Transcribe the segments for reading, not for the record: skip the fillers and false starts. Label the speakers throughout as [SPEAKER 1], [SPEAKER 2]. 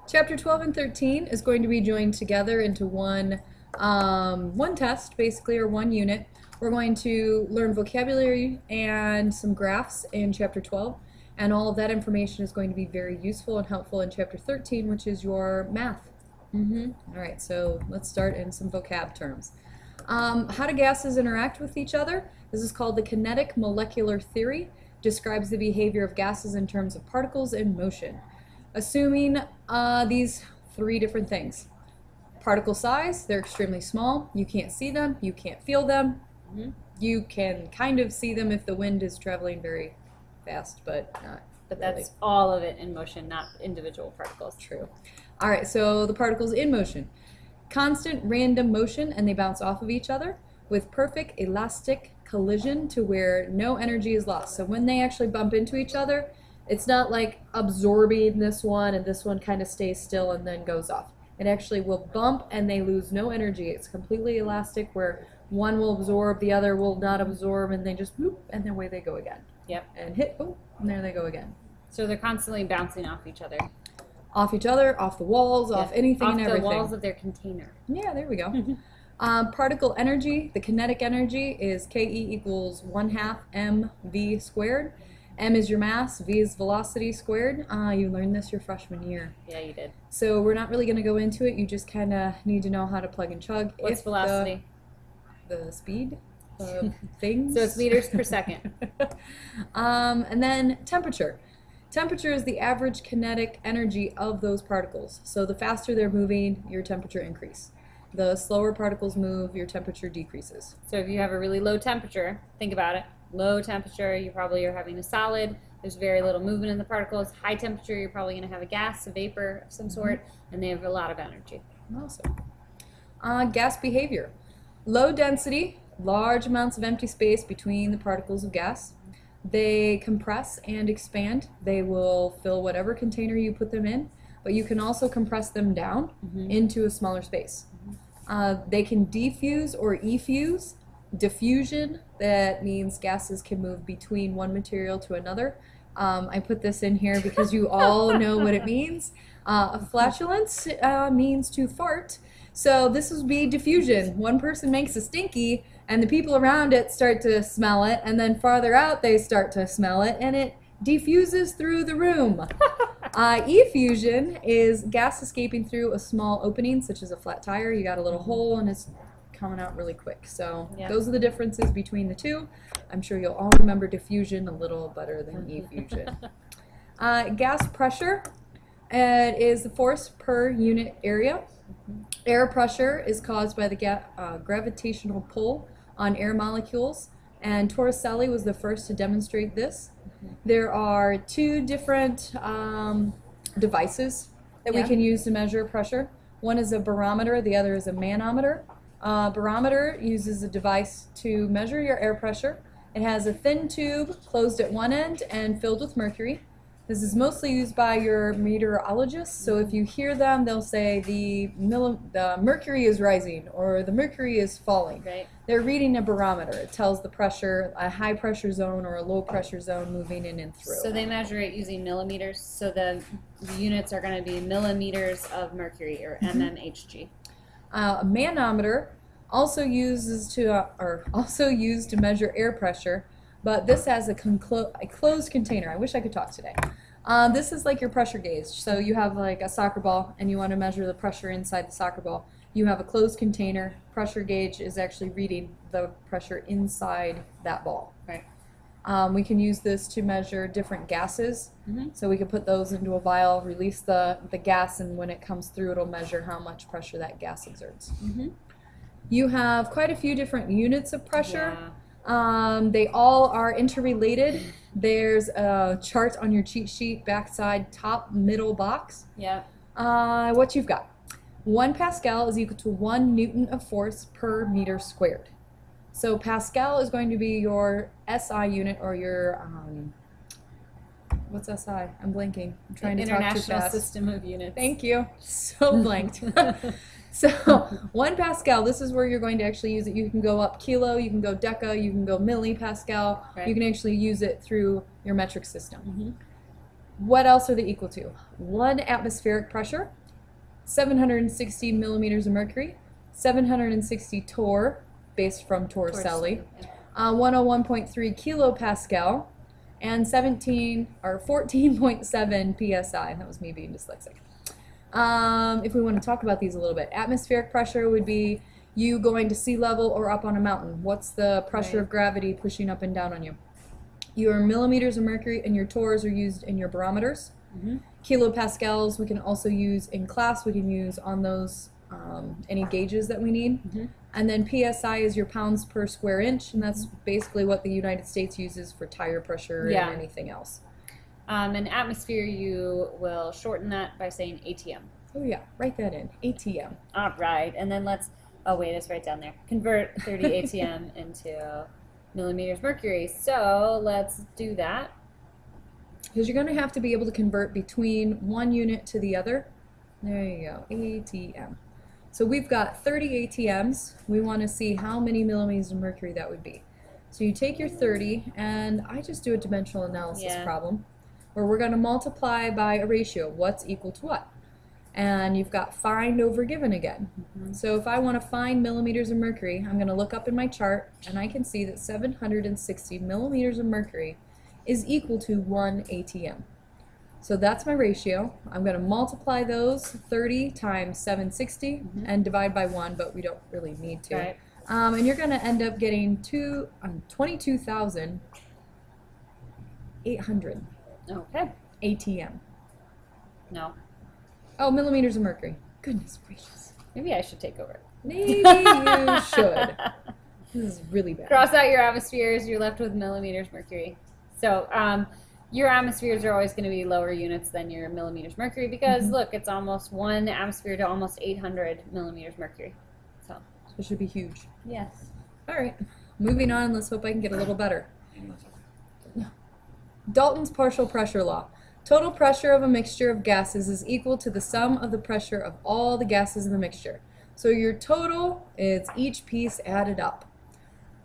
[SPEAKER 1] Chapter 12 and 13 is going to be joined together into one test, basically, or one unit. We're going to learn vocabulary and some graphs in Chapter 12, and all of that information is going to be very useful and helpful in Chapter 13, which is your math. All right, so let's start in some vocab terms. How do gases interact with each other? This is called the kinetic molecular theory. Describes the behavior of gases in terms of particles in motion. Assuming these three different things. Particle size, they're extremely small. You can't see them, you can't feel them. You can kind of see them if the wind is traveling very fast, but not
[SPEAKER 2] But
[SPEAKER 1] really.
[SPEAKER 2] that's all of it in motion, not individual particles.
[SPEAKER 1] True. All right, so the particles in motion. Constant random motion, and they bounce off of each other with perfect elastic collision to where no energy is lost. So when they actually bump into each other, it's not like absorbing this one and this one kind of stays still and then goes off. It actually will bump and they lose no energy. It's completely elastic where one will absorb, the other will not absorb, and they just whoop, and then away they go again.
[SPEAKER 2] Yep.
[SPEAKER 1] And hit, oh, and there they go again.
[SPEAKER 2] So they're constantly bouncing off each other.
[SPEAKER 1] Off each other, off the walls, off anything and everything.
[SPEAKER 2] Off the walls of their container.
[SPEAKER 1] Yeah, there we go. Particle energy, the kinetic energy is Ke equals 1/2 mv squared. M is your mass, V is velocity squared. You learned this your freshman year.
[SPEAKER 2] Yeah, you did.
[SPEAKER 1] So we're not really going to go into it. You just kind of need to know how to plug and chug.
[SPEAKER 2] What's velocity?
[SPEAKER 1] The speed of things.
[SPEAKER 2] So it's meters per second.
[SPEAKER 1] And then temperature. Temperature is the average kinetic energy of those particles. So the faster they're moving, your temperature increases. The slower particles move, your temperature decreases.
[SPEAKER 2] So if you have a really low temperature, think about it. Low temperature, you probably are having a solid. There's very little movement in the particles. High temperature, you're probably going to have a gas, a vapor of some sort, and they have a lot of energy.
[SPEAKER 1] Awesome. Gas behavior. Low density, large amounts of empty space between the particles of gas. They compress and expand. They will fill whatever container you put them in, but you can also compress them down into a smaller space. They can diffuse or effuse. Diffusion, that means gases can move between one material to another. I put this in here because you all know what it means. Flatulence means to fart. So this would be diffusion. One person makes a stinky and the people around it start to smell it, and then farther out they start to smell it, and it diffuses through the room. Effusion is gas escaping through a small opening, such as a flat tire. You got a little hole and it's coming out really quick. So those are the differences between the two. I'm sure you'll all remember diffusion a little better than effusion. Gas pressure, it is the force per unit area. Air pressure is caused by the gravitational pull on air molecules, and Torricelli was the first to demonstrate this. There are two different devices that we can use to measure pressure. One is a barometer, the other is a manometer. Barometer uses a device to measure your air pressure. It has a thin tube closed at one end and filled with mercury. This is mostly used by your meteorologists, so if you hear them, they'll say the mercury is rising or the mercury is falling.
[SPEAKER 2] Right.
[SPEAKER 1] They're reading a barometer. It tells the pressure, a high pressure zone or a low pressure zone moving in and through.
[SPEAKER 2] So they measure it using millimeters, so the units are going to be millimeters of mercury, or mmHg.
[SPEAKER 1] A manometer also used to measure air pressure, but this has a closed container. I wish I could talk today. This is like your pressure gauge. So you have like a soccer ball and you want to measure the pressure inside the soccer ball. You have a closed container. Pressure gauge is actually reading the pressure inside that ball.
[SPEAKER 2] Right.
[SPEAKER 1] We can use this to measure different gases. So we can put those into a vial, release the gas, and when it comes through, it'll measure how much pressure that gas exerts. You have quite a few different units of pressure. They all are interrelated. There's a chart on your cheat sheet, backside, top, middle box.
[SPEAKER 2] Yeah.
[SPEAKER 1] What you've got. 1 Pascal is equal to 1 Newton of force per meter squared. So Pascal is going to be your SI unit, or your, what's SI? I'm blanking. I'm trying to talk too
[SPEAKER 2] International
[SPEAKER 1] fast.
[SPEAKER 2] System of Units.
[SPEAKER 1] Thank you. So blanked. So 1 Pascal, this is where you're going to actually use it. You can go up kilo, you can go deca, you can go millipascal.
[SPEAKER 2] Right.
[SPEAKER 1] You can actually use it through your metric system. What else are they equal to? 1 atmospheric pressure, 760 millimeters of mercury, 760 torr, based from torricelli, 101.3 kilopascal, and 14.7 psi. That was me being dyslexic. If we want to talk about these a little bit, atmospheric pressure would be you going to sea level or up on a mountain. What's the pressure of gravity pushing up and down on you? Your millimeters of mercury and your torrs are used in your barometers. Kilopascals we can also use in class. We can use on those any gauges that we need. And then PSI is your pounds per square inch, and that's basically what the United States uses for tire pressure and anything else.
[SPEAKER 2] In atmosphere, you will shorten that by saying ATM.
[SPEAKER 1] Oh yeah, write that in, ATM.
[SPEAKER 2] All right, and then let's, oh wait, it's right down there. Convert 30 ATM into millimeters mercury. So let's do that.
[SPEAKER 1] Because you're going to have to be able to convert between one unit to the other. There you go, ATM. So we've got 30 ATMs. We want to see how many millimeters of mercury that would be. So you take your 30, and I just do a dimensional analysis problem, where we're going to multiply by a ratio. What's equal to what? And you've got find over given again. So if I want to find millimeters of mercury, I'm going to look up in my chart, and I can see that 760 millimeters of mercury is equal to 1 ATM. So that's my ratio. I'm going to multiply those 30 times 760 and divide by 1, but we don't really need to.
[SPEAKER 2] Right.
[SPEAKER 1] And you're going to end up getting 22,800
[SPEAKER 2] Okay.
[SPEAKER 1] ATM.
[SPEAKER 2] No.
[SPEAKER 1] Oh, millimeters of mercury. Goodness gracious.
[SPEAKER 2] Maybe I should take over.
[SPEAKER 1] Maybe you should. This is really bad.
[SPEAKER 2] Cross out your atmospheres, you're left with millimeters mercury. So your atmospheres are always going to be lower units than your millimeters mercury because, look, it's almost 1 atmosphere to almost 800 millimeters mercury. So
[SPEAKER 1] it should be huge.
[SPEAKER 2] yes.
[SPEAKER 1] All right, moving on. Let's hope I can get a little better. Dalton's partial pressure law. Total pressure of a mixture of gases is equal to the sum of the pressure of all the gases in the mixture. So your total is each piece added up.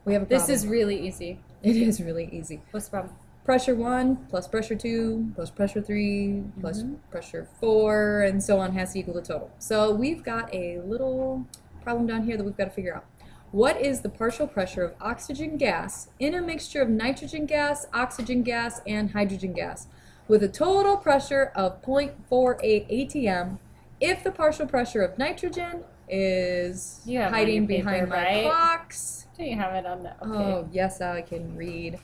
[SPEAKER 1] We have a problem.
[SPEAKER 2] This is really easy.
[SPEAKER 1] It is really easy.
[SPEAKER 2] What's the problem?
[SPEAKER 1] Pressure 1 plus pressure 2 plus pressure 3 plus pressure 4 and so on has to equal the total. So we've got a little problem down here that we've got to figure out. What is the partial pressure of oxygen gas in a mixture of nitrogen gas, oxygen gas, and hydrogen gas with a total pressure of 0.48 ATM if the partial pressure of nitrogen is hiding behind my box?
[SPEAKER 2] Do you have it on the,
[SPEAKER 1] Oh, yes, I can read.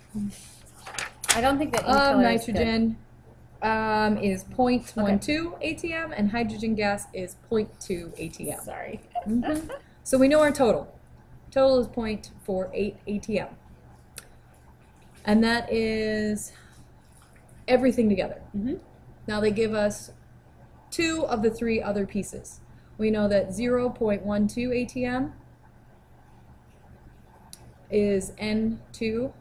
[SPEAKER 2] I don't think that ink color
[SPEAKER 1] nitrogen is 0.12 ATM and hydrogen gas is 0.2 ATM.
[SPEAKER 2] Sorry.
[SPEAKER 1] So we know our total. Total is 0.48 ATM. And that is everything together. Now they give us 2 of the 3 other pieces. We know that 0.12 ATM is N2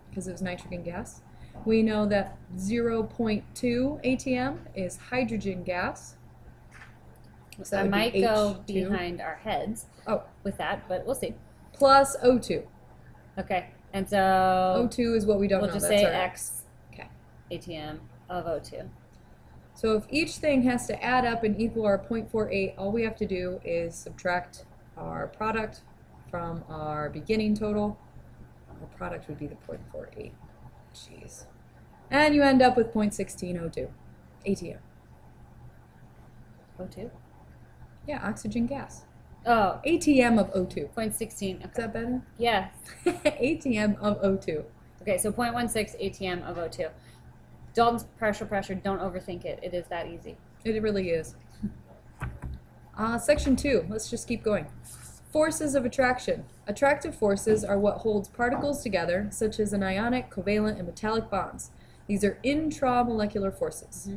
[SPEAKER 1] because it was nitrogen gas. We know that 0.2 ATM is hydrogen gas. So
[SPEAKER 2] I might go
[SPEAKER 1] H2.
[SPEAKER 2] behind our heads with that, but we'll see.
[SPEAKER 1] Plus O2.
[SPEAKER 2] Okay, and so
[SPEAKER 1] O2 is what we don't
[SPEAKER 2] we'll
[SPEAKER 1] know.
[SPEAKER 2] just
[SPEAKER 1] That's
[SPEAKER 2] say
[SPEAKER 1] our
[SPEAKER 2] X
[SPEAKER 1] Okay.
[SPEAKER 2] ATM of O2.
[SPEAKER 1] So if each thing has to add up and equal our 0.48, all we have to do is subtract our product from our beginning total. Our product would be the 0.48. Jeez. And you end up with 0.16 O2. ATM.
[SPEAKER 2] O2?
[SPEAKER 1] Yeah, oxygen gas.
[SPEAKER 2] Oh,
[SPEAKER 1] ATM of O2.
[SPEAKER 2] 0.16.
[SPEAKER 1] Is
[SPEAKER 2] Okay.
[SPEAKER 1] that better?
[SPEAKER 2] Yes.
[SPEAKER 1] ATM of O2.
[SPEAKER 2] Okay, so 0.16 ATM of O2. Dalton's pressure, don't overthink it. It is that easy.
[SPEAKER 1] It really is. Section 2. Let's just keep going. Forces of attraction. Attractive forces are what holds particles together, such as an ionic, covalent, and metallic bonds. These are intramolecular forces.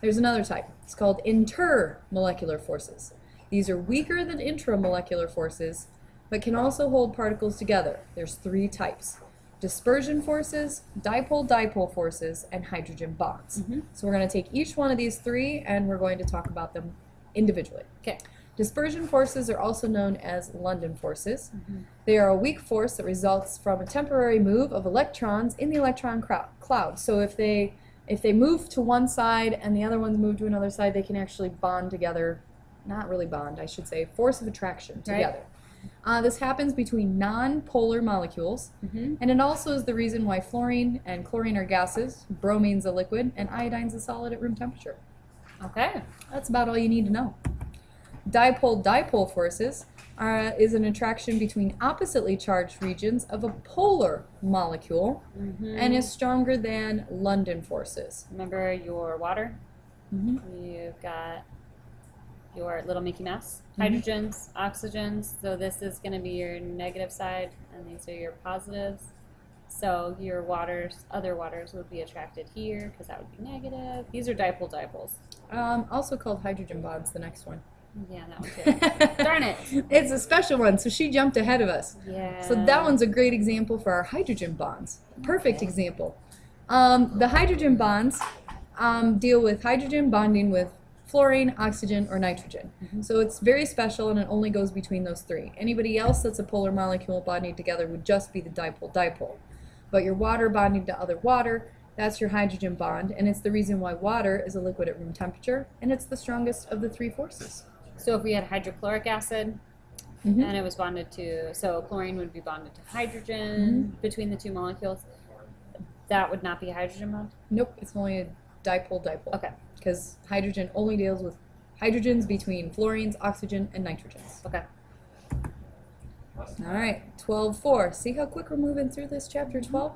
[SPEAKER 1] There's another type. It's called intermolecular forces. These are weaker than intramolecular forces, but can also hold particles together. There's 3 types. Dispersion forces, dipole-dipole forces, and hydrogen bonds. So we're going to take each one of these 3 and we're going to talk about them individually.
[SPEAKER 2] Okay.
[SPEAKER 1] Dispersion forces are also known as London forces. They are a weak force that results from a temporary move of electrons in the electron cloud. So if they If they move to one side and the other ones move to another side, they can actually bond together. Not really bond, I should say, force of attraction together. This happens between non-polar molecules, and it also is the reason why fluorine and chlorine are gases, bromine's a liquid, and iodine's a solid at room temperature.
[SPEAKER 2] Okay.
[SPEAKER 1] That's about all you need to know. Dipole-dipole forces is an attraction between oppositely charged regions of a polar molecule and is stronger than London forces.
[SPEAKER 2] Remember your water? You've got your little Mickey Mouse. Hydrogens, oxygens. So this is going to be your negative side, and these are your positives. So your other waters would be attracted here because that would be negative. These are dipole-dipoles.
[SPEAKER 1] Also called hydrogen bonds, the next one.
[SPEAKER 2] Yeah, that one too. Darn it.
[SPEAKER 1] It's a special one, so she jumped ahead of us.
[SPEAKER 2] Yeah.
[SPEAKER 1] So that one's a great example for our hydrogen bonds. Perfect example. The hydrogen bonds deal with hydrogen bonding with fluorine, oxygen, or nitrogen. So it's very special, and it only goes between those three. Anybody else that's a polar molecule bonding together would just be the dipole-dipole. But your water bonding to other water, that's your hydrogen bond, and it's the reason why water is a liquid at room temperature, and it's the strongest of the three forces.
[SPEAKER 2] So if we had hydrochloric acid, and it was bonded to, so chlorine would be bonded to hydrogen between the two molecules, that would not be a hydrogen bond?
[SPEAKER 1] Nope, it's only a dipole-dipole.
[SPEAKER 2] Okay.
[SPEAKER 1] Because hydrogen only deals with hydrogens between fluorines, oxygen, and nitrogens.
[SPEAKER 2] Okay.
[SPEAKER 1] All right, 12.4. See how quick we're moving through this chapter 12?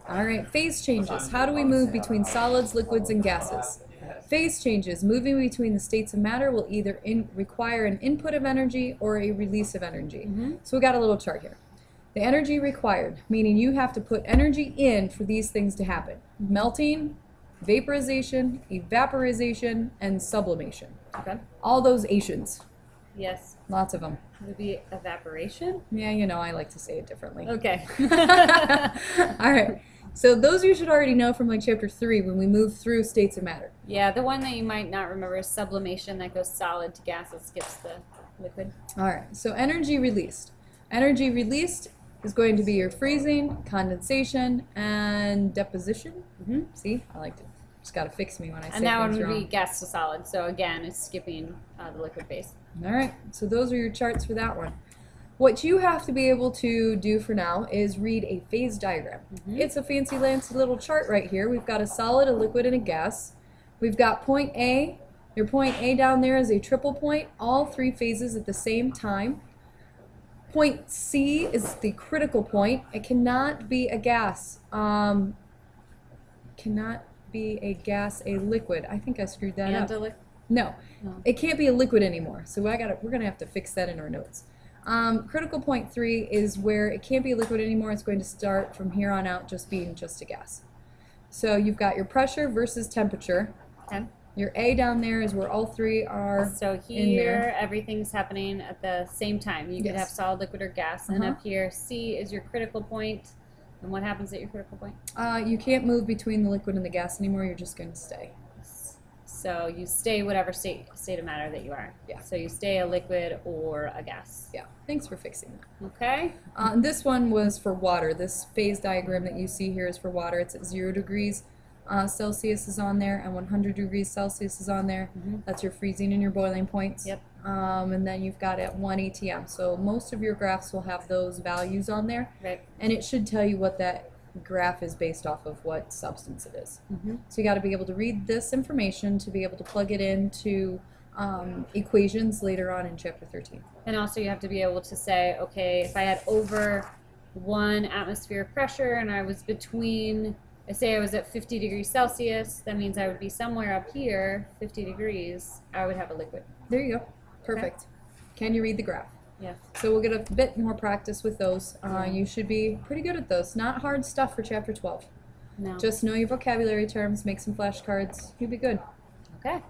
[SPEAKER 1] All right, phase changes. How do we move between solids, liquids, and gases? Phase changes, moving between the states of matter, will either require an input of energy or a release of energy. So we got a little chart here. The energy required, meaning you have to put energy in for these things to happen. Melting, vaporization, evaporization, and sublimation.
[SPEAKER 2] Okay.
[SPEAKER 1] All those Asians.
[SPEAKER 2] Yes.
[SPEAKER 1] Lots of them.
[SPEAKER 2] It would be evaporation?
[SPEAKER 1] Yeah, you know, I like to say it differently.
[SPEAKER 2] Okay.
[SPEAKER 1] All right. So those you should already know from like chapter 3 when we move through states of matter.
[SPEAKER 2] Yeah, the one that you might not remember is sublimation, that goes solid to gas, it skips the liquid.
[SPEAKER 1] All right. So energy released. Energy released is going to be your freezing, condensation, and deposition. See, I like to just got to fix me when I say
[SPEAKER 2] And that one
[SPEAKER 1] things
[SPEAKER 2] would
[SPEAKER 1] wrong.
[SPEAKER 2] be gas to solid. So again, it's skipping the liquid phase.
[SPEAKER 1] All right, so those are your charts for that one. What you have to be able to do for now is read a phase diagram. It's a fancy little chart right here. We've got a solid, a liquid, and a gas. We've got point A. Your point A down there is a triple point, all three phases at the same time. Point C is the critical point. It cannot be a gas. Cannot be a gas, a liquid. I think I screwed that up. No, it can't be a liquid anymore. So we're gonna have to fix that in our notes. Critical point 3 is where it can't be a liquid anymore. It's going to start from here on out just being just a gas. So you've got your pressure versus temperature.
[SPEAKER 2] Okay.
[SPEAKER 1] Your A down there is where all three are.
[SPEAKER 2] So here, everything's happening at the same time. You could have solid, liquid, or gas. And up here, C is your critical point. And what happens at your critical point?
[SPEAKER 1] You can't move between the liquid and the gas anymore. You're just going to stay.
[SPEAKER 2] So you stay whatever state of matter that you are.
[SPEAKER 1] Yeah.
[SPEAKER 2] So you stay a liquid or a gas.
[SPEAKER 1] Yeah. Thanks for fixing that.
[SPEAKER 2] Okay.
[SPEAKER 1] This one was for water. This phase diagram that you see here is for water. It's at 0 degrees Celsius is on there, and 100 degrees Celsius is on there. That's your freezing and your boiling points.
[SPEAKER 2] Yep.
[SPEAKER 1] And then you've got at 1 atm. So most of your graphs will have those values on there.
[SPEAKER 2] Right.
[SPEAKER 1] And it should tell you what that graph is based off of what substance it is. So you got to be able to read this information to be able to plug it into equations later on in chapter 13.
[SPEAKER 2] And also you have to be able to say, okay, if I had over 1 atmosphere pressure and I was between, say I was at 50 degrees Celsius, that means I would be somewhere up here, 50 degrees, I would have a liquid.
[SPEAKER 1] There you go. Perfect. Can you read the graph?
[SPEAKER 2] Yeah.
[SPEAKER 1] So we'll get a bit more practice with those. You should be pretty good at those. Not hard stuff for chapter 12.
[SPEAKER 2] No.
[SPEAKER 1] Just know your vocabulary terms, make some flashcards. You'll be good.
[SPEAKER 2] Okay.